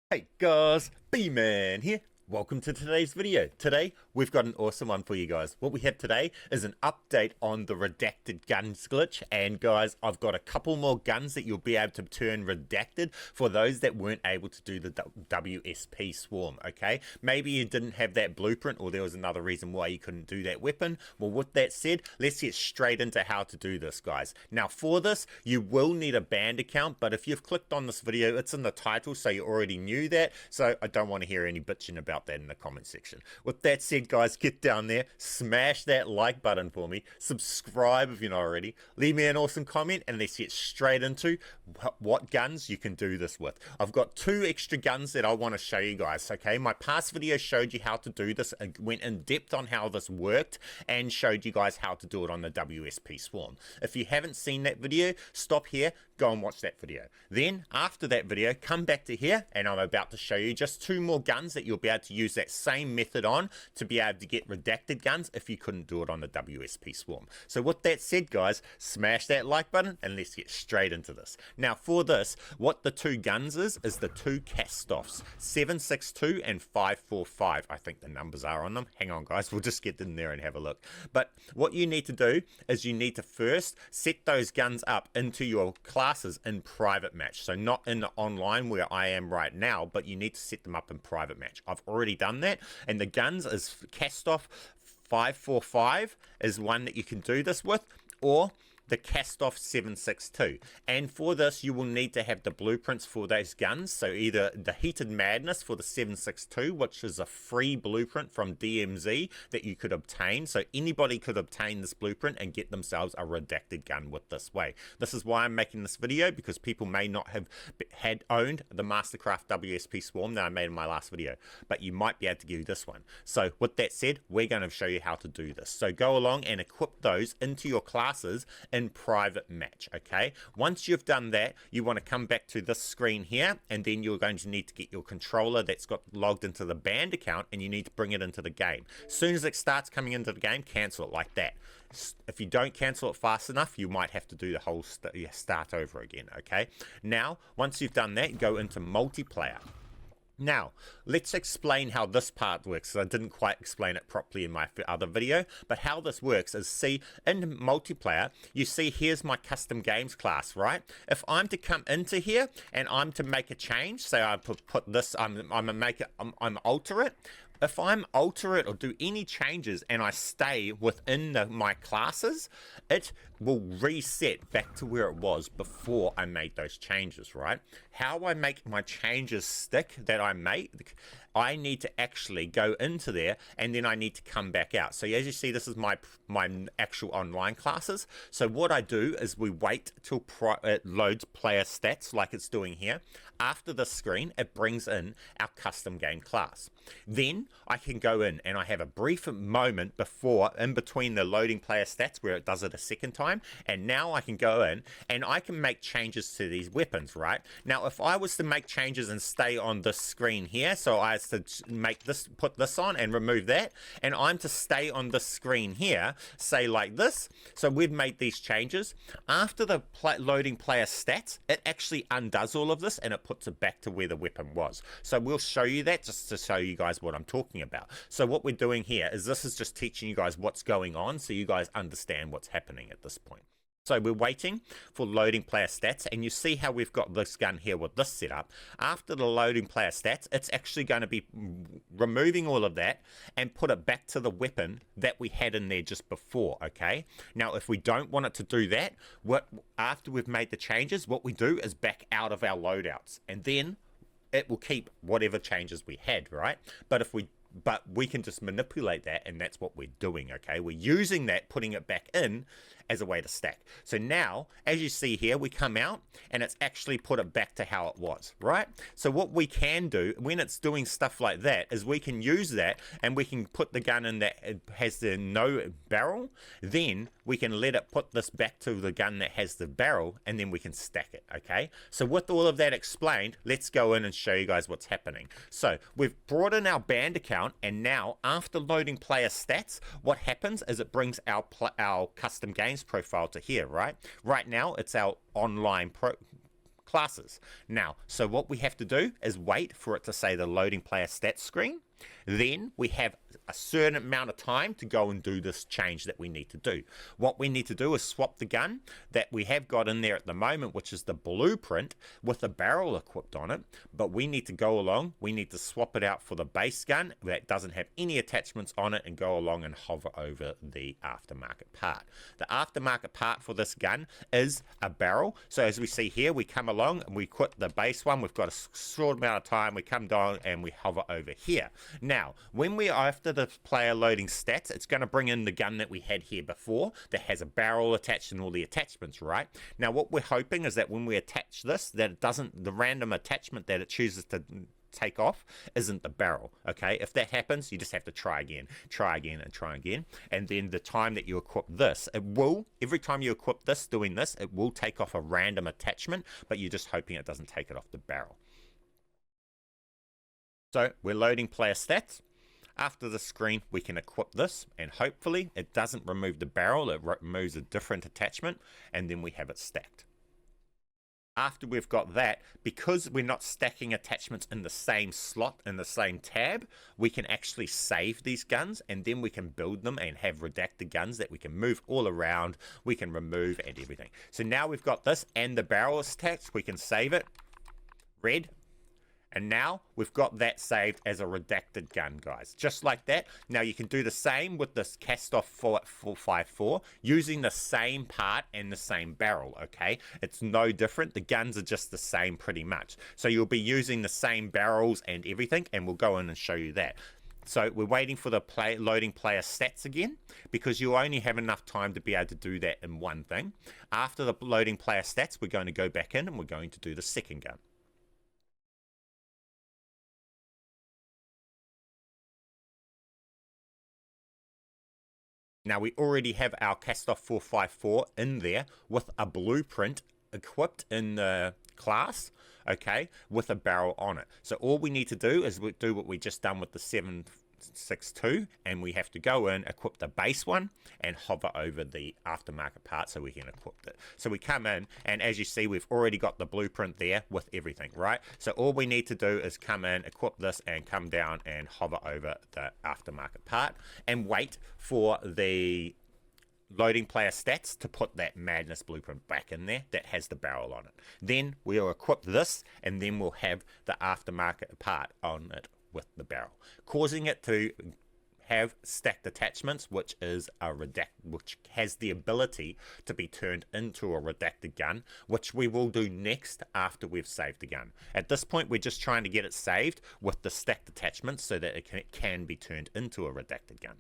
Hey guys, BMAN here. Welcome to today's video. Today, we've got an awesome one for you guys. What we have today is an update on the redacted guns glitch. And guys, I've got a couple more guns that you'll be able to turn redacted for those that weren't able to do the WSP swarm, okay? Maybe you didn't have that blueprint or there was another reason why you couldn't do that weapon. Well, with that said, let's get straight into how to do this, guys. Now, for this, you will need a banned account, but if you've clicked on this video, it's in the title, so you already knew that. So I don't want to hear any bitching about that in the comment section. With that said, guys, get down there, smash that like button for me, subscribe if you're not already, leave me an awesome comment, and let's get straight into what guns you can do this with. I've got two extra guns that I want to show you guys, okay? My past video showed you how to do this, went in depth on how this worked, and showed you guys how to do it on the WSP swarm. If you haven't seen that video, stop here, go and watch that video. Then, after that video, come back to here, and I'm about to show you just two more guns that you'll be able to use that same method on to be able to get redacted guns if you couldn't do it on the WSP swarm. So with that said, guys, smash that like button, and let's get straight into this. Now, for this, what the two guns is the two KASTOVEs, 762 and 545. I think the numbers are on them. Hang on, guys, we'll just get in there and have a look. But what you need to do is you need to first set those guns up into your classes in private match. So not in the online where I am right now, but you need to set them up in private match. I've already done that, and the guns is KASTOVE 545 is one that you can do this with, or the KASTOVE 762. And for this, you will need to have the blueprints for those guns. So either the Heated Madness for the 762, which is a free blueprint from DMZ that you could obtain. So anybody could obtain this blueprint and get themselves a redacted gun with this way. This is why I'm making this video, because people may not have owned the Mastercraft WSP Swarm that I made in my last video, but you might be able to get this one. So with that said, we're going to show you how to do this. So go along and equip those into your classes in private match, okay? Once you've done that, you want to come back to this screen here, and then you're going to need to get your controller that's got logged into the banned account, and you need to bring it into the game. As soon as it starts coming into the game, cancel it like that. If you don't cancel it fast enough, you might have to do the whole start over again, okay? Now, once you've done that, go into multiplayer. Now, let's explain how this part works. I didn't quite explain it properly in my other video, but how this works is, see, in multiplayer, you see here's my custom games class, right? If I'm to come into here and I'm to make a change, say I put this, I'm alter it. If I'm alter it or do any changes and I stay within my classes, it will reset back to where it was before I made those changes, right? How I make my changes stick that I make, I need to actually go into there, and then I need to come back out. So as you see, this is my actual online classes. So what I do is we wait till it loads player stats like it's doing here. After this screen, it brings in our custom game class. Then I can go in and I have a brief moment in between the loading player stats where it does it a second time, and now I can go in and I can make changes to these weapons, right? Now, if I was to make changes and stay on this screen here, so I to make this, put this on and remove that, and I'm to stay on this screen here, say like this. So we've made these changes. After the loading player stats, it actually undoes all of this and it puts it back to where the weapon was. So we'll show you that just to show you guys what I'm talking about. So what we're doing here is this is just teaching you guys what's going on so you guys understand what's happening at this point. So we're waiting for loading player stats, and you see how we've got this gun here with this setup. After the loading player stats, it's actually going to be removing all of that and put it back to the weapon that we had in there just before, okay? Now, if we don't want it to do that, after we've made the changes, what we do is back out of our loadouts, and then it will keep whatever changes we had, right? But we can just manipulate that, and that's what we're doing, okay? We're using that, putting it back in as a way to stack. So now, as you see here, we come out and it's actually put it back to how it was, right? So what we can do when it's doing stuff like that is we can use that and we can put the gun in that has the no barrel, then we can let it put this back to the gun that has the barrel, and then we can stack it, okay? So with all of that explained, let's go in and show you guys what's happening. So we've brought in our banned account, and now after loading player stats, what happens is it brings our custom games profile to here, right? Right now, it's our online classes. Now, so what we have to do is wait for it to say the loading player stats screen. Then we have a certain amount of time to go and do this change that we need to do. What we need to do is swap the gun that we have got in there at the moment, which is the blueprint with a barrel equipped on it, but we need to go along, we need to swap it out for the base gun that doesn't have any attachments on it and go along and hover over the aftermarket part. The aftermarket part for this gun is a barrel. So as we see here, we come along and we quit the base one, we've got a short amount of time, we come down and we hover over here. Now, when we are after the player loading stats, it's going to bring in the gun that we had here before that has a barrel attached and all the attachments, right? Now, what we're hoping is that when we attach this, that it doesn't, the random attachment that it chooses to take off isn't the barrel. Okay, if that happens, you just have to try again and try again, and then the time that you equip this, it will, every time you equip this doing this, it will take off a random attachment, but you're just hoping it doesn't take it off the barrel. So we're loading player stats. After the screen, we can equip this, and hopefully it doesn't remove the barrel, it removes a different attachment, and then we have it stacked. After we've got that, because we're not stacking attachments in the same slot, in the same tab, we can actually save these guns, and then we can build them and have redacted guns that we can move all around, we can remove and everything. So now we've got this and the barrel is stacked, we can save it, red, and now we've got that saved as a redacted gun, guys. Just like that. Now you can do the same with this KASTOVE 454 using the same part and the same barrel, okay? It's no different. The guns are just the same pretty much. So you'll be using the same barrels and everything, and we'll go in and show you that. So we're waiting for the loading player stats again, because you only have enough time to be able to do that in one thing. After the loading player stats, we're going to go back in and we're going to do the second gun. Now we already have our KASTOVE 454 in there with a blueprint equipped in the class, okay, with a barrel on it. So all we need to do is do what we just done with the 762, and we have to go in, equip the base one, and hover over the aftermarket part so we can equip it. So we come in, and as you see, we've already got the blueprint there with everything, right? So all we need to do is come in, equip this, and come down and hover over the aftermarket part, and wait for the loading player stats to put that madness blueprint back in there that has the barrel on it. Then we'll equip this, and then we'll have the aftermarket part on it with the barrel, causing it to have stacked attachments, which is a which has the ability to be turned into a redacted gun, which we will do next after we've saved the gun. At this point, we're just trying to get it saved with the stacked attachments so that it can be turned into a redacted gun.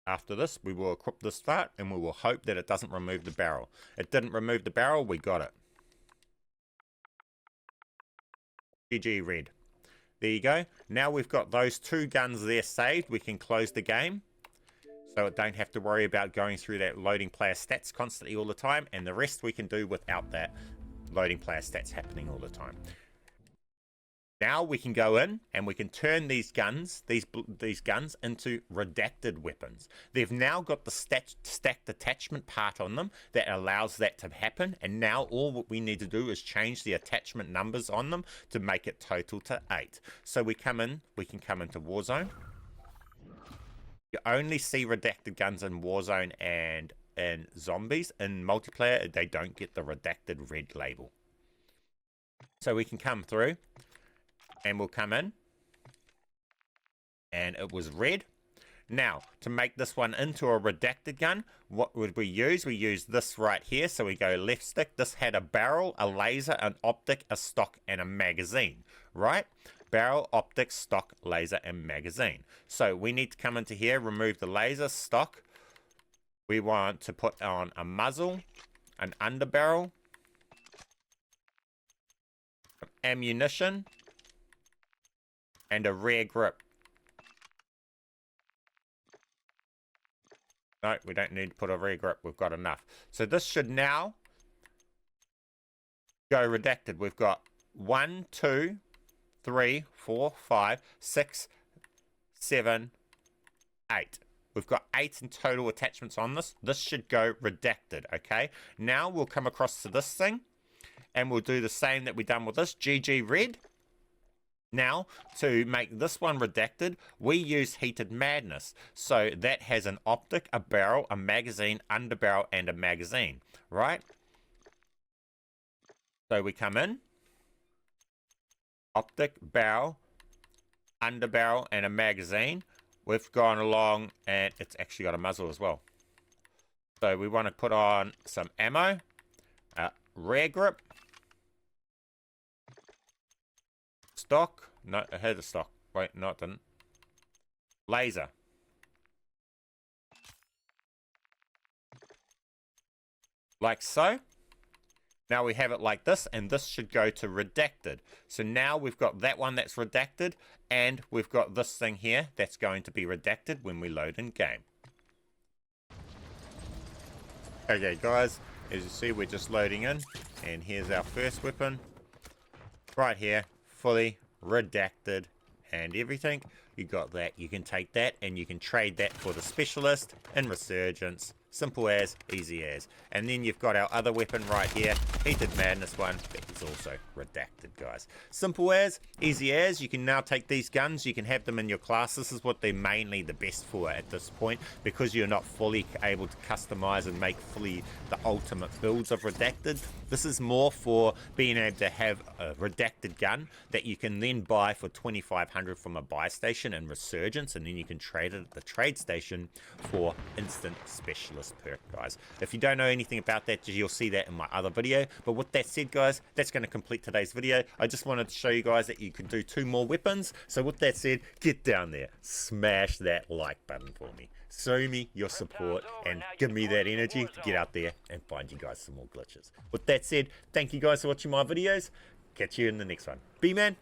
After this, we will equip this part, and we will hope that it doesn't remove the barrel. It didn't remove the barrel, we got it. GG red. There you go. Now we've got those two guns there saved. We can close the game, so it don't have to worry about going through that loading player stats constantly all the time, and the rest we can do without that loading player stats happening all the time. Now we can go in and we can turn these guns, these guns into redacted weapons. They've now got the stacked attachment part on them that allows that to happen, and now all what we need to do is change the attachment numbers on them to make it total to 8. So we come in, we can come into Warzone. You only see redacted guns in Warzone and in zombies. In multiplayer, they don't get the redacted red label. So we can come through, and we'll come in, and it was red. Now, to make this one into a redacted gun, what would we use? We use this right here. So we go left stick. This had a barrel, a laser, an optic, a stock, and a magazine, right? Barrel, optic, stock, laser, and magazine. So we need to come into here, remove the laser, stock. We want to put on a muzzle, an underbarrel, ammunition, and a rear grip. No, we don't need to put a rear grip. We've got enough. So this should now go redacted. We've got 1, 2, 3, 4, 5, 6, 7, 8. We've got 8 in total attachments on this. This should go redacted, okay? Now we'll come across to this thing, and we'll do the same that we done with this, GG red. Now, to make this one redacted, we use Heated Madness. So that has an optic, a barrel, a magazine, underbarrel, and a magazine, right? So we come in, optic, barrel, underbarrel, and a magazine. We've gone along, and it's actually got a muzzle as well. So we want to put on some ammo, rare grip, stock. No, it had a stock. Wait, no, it didn't. Laser. Like so. Now we have it like this, and this should go to redacted. So now we've got that one that's redacted, and we've got this thing here that's going to be redacted when we load in game. Okay guys, as you see, we're just loading in, and here's our first weapon. Right here, fully redacted and everything. You got that. You can take that and you can trade that for the specialist in Resurgence. Simple as, easy as. And then you've got our other weapon right here, Heated Madness one, that is also redacted, guys. Simple as, easy as. You can now take these guns, you can have them in your class. This is what they're mainly the best for at this point, because you're not fully able to customize and make fully the ultimate builds of redacted. This is more for being able to have a redacted gun that you can then buy for 2,500 from a buy station in Resurgence, and then you can trade it at the trade station for instant specialist perk, guys. If you don't know anything about that, you'll see that in my other video. But with that said, guys, that's going to complete today's video. I just wanted to show you guys that you can do 2 more weapons. So with that said, get down there, smash that like button for me, show me your support, and give me that energy to get out there and find you guys some more glitches. With that said, thank you guys for watching my videos. Catch you in the next one. BMAN